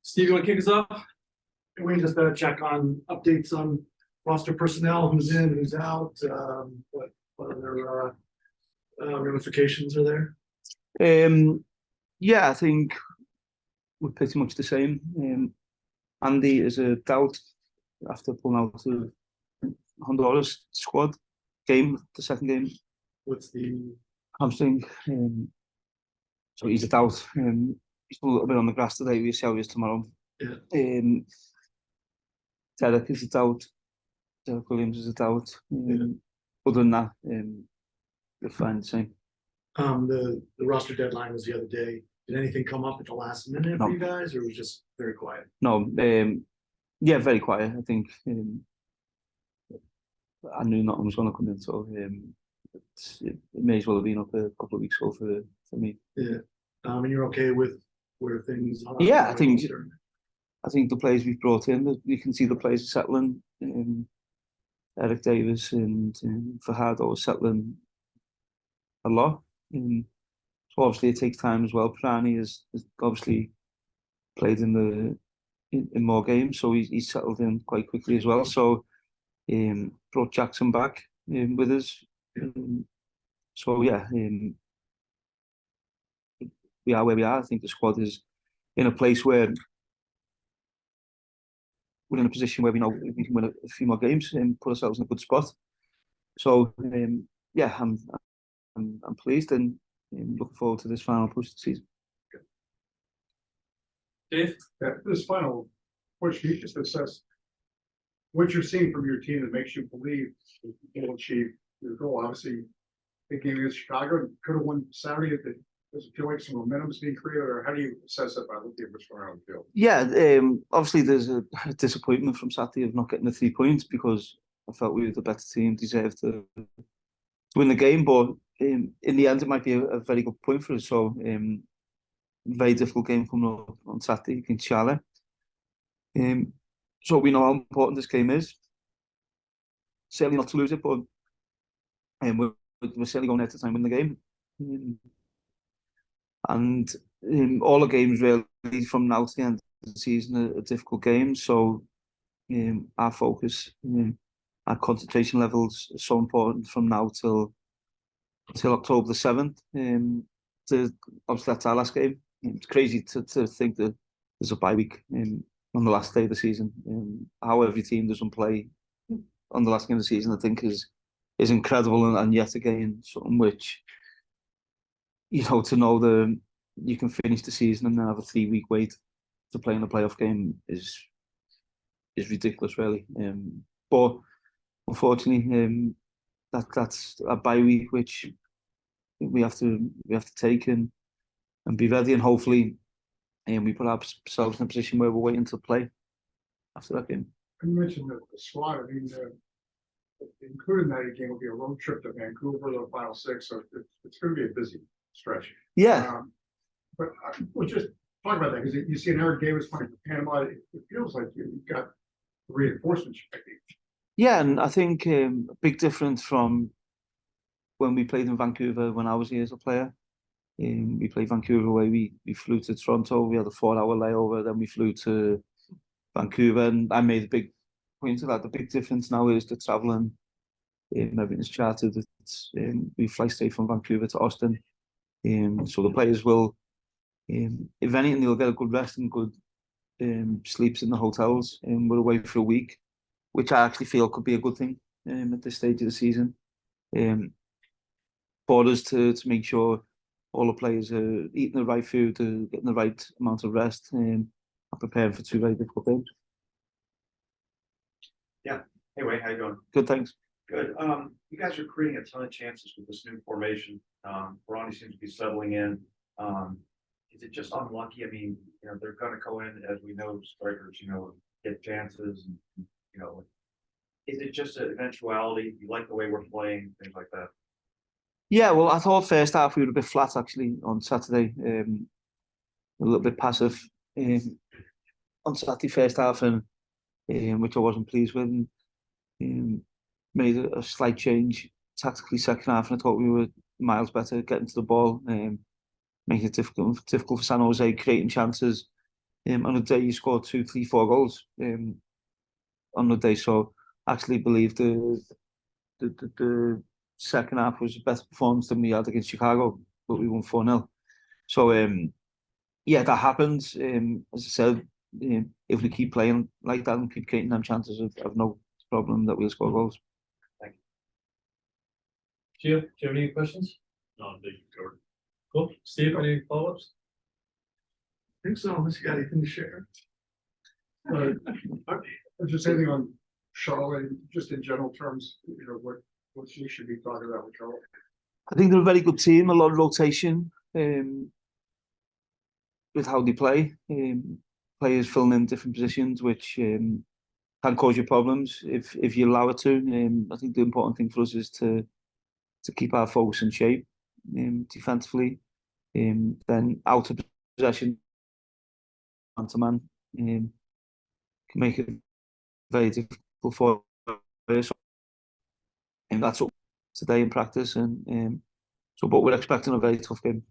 Steve, you want to kick us off? Can we just check on updates on roster personnel, who's in, who's out, what other ramifications are there? Yeah, I think we're pretty much the same. Andy is a doubt after pulling out of Honduras squad game, the second game. What's the Hamstring. So he's a doubt. He's a little bit on the grass today. We'll see how he is tomorrow. Yeah. Derek is a doubt. Derek Williams is a doubt. Other than that, we're fine the same. The roster deadline was the other day. Did anything come up at the last minute No. for you guys, or was it just very quiet? No, yeah, very quiet. I think I knew nothing was going to come in, so it may as well have been up a couple of weeks ago for me. Yeah. And you're okay with where things are? Yeah, I think the players we've brought in, you can see the players are settling. Eric Davis and Fajardo are settling a lot. So obviously it takes time as well. Prani has obviously played in more games, so he's settled in quite quickly as well. So brought Jackson back with us. So yeah, we are where we are. I think the squad is in a place where we're in a position where we know we can win a few more games and put ourselves in a good spot. So yeah, I'm pleased and looking forward to this final push of the season. Dave? Yeah, this final push, you just assess what you're seeing from your team that makes you believe you'll achieve your goal. Obviously, the game against Chicago could have won Saturday. Does it feel like some momentum is being created, or how do you assess it by looking at what's going on in the field? Yeah, obviously there's a disappointment from Saturday of not getting the 3 points because I felt we were the better team, deserved to win the game. But in the end, it might be a very good point for us. So, very difficult game coming up on Saturday against Charlotte. So we know how important this game is. Certainly not to lose it, but we're certainly going out to try and win the game. And all the games really from now to the end of the season are difficult games. So our focus, our concentration levels are so important from now till October the 7th. Obviously that's our last game. It's crazy to think that there's a bye week on the last day of the season. How every team doesn't play on the last game of the season, I think is incredible, and yet again something which, to know you can finish the season and then have a 3-week wait to play in a playoff game is ridiculous, really. But unfortunately, that's a bye week which we have to take and be ready, and hopefully, we put ourselves in a position where we're waiting to play after that game. You mentioned the squad. I mean, including that game will be a road trip to Vancouver, the final 6, so it's going to be a busy stretch. Yeah. But we'll just talk about that, because you see an Eric Davis playing for Panama. It feels like you've got reinforcements you might need. Yeah, and I think a big difference from when we played in Vancouver when I was here as a player. We played Vancouver where we flew to Toronto. We had a 4-hour layover. Then we flew to Vancouver, and I made a big point of that. The big difference now is the traveling. Everything's chartered. We fly straight from Vancouver to Austin. So the players will, if anything, they'll get a good rest and good sleeps in the hotels. And we're away for a week, which I actually feel could be a good thing at this stage of the season. For us to make sure all the players are eating the right food, getting the right amount of rest, and preparing for 2 very difficult games. Yeah. Hey, Wayne, how you doing? Good, thanks. Good. You guys are creating a ton of chances with this new formation. Rooney seems to be settling in. Is it just unlucky? I mean, they're going to go in, as we know, strikers, get chances, and is it just an eventuality? You like the way we're playing, things like that? Yeah, well, I thought first half we were a bit flat actually on Saturday. A little bit passive on Saturday first half, and which I wasn't pleased with. And, made a slight change tactically second half, and I thought we were miles better getting to the ball, making it difficult for San Jose, creating chances. On the day he scored 2, 3, 4 goals. On the day, so I actually believe the second half was a better performance than we had against Chicago, but we won 4-0. So yeah, that happens. As I said, if we keep playing like that and keep creating them chances, I've no problem that we'll score goals. Gio, do you have any questions? No, I think you covered. Cool. Steve, any follow-ups? I think so, unless you got anything to share. Just anything on Charlotte, just in general terms, what we should be talking about with Charlotte. I think they're a very good team, a lot of rotation with how they play. Players filling in different positions, which can cause you problems if you allow it to. I think the important thing for us is to keep our focus in shape defensively. Then out of possession, man to man, can make it very difficult for us. And that's what today in practice. And so, but we're expecting a very tough game.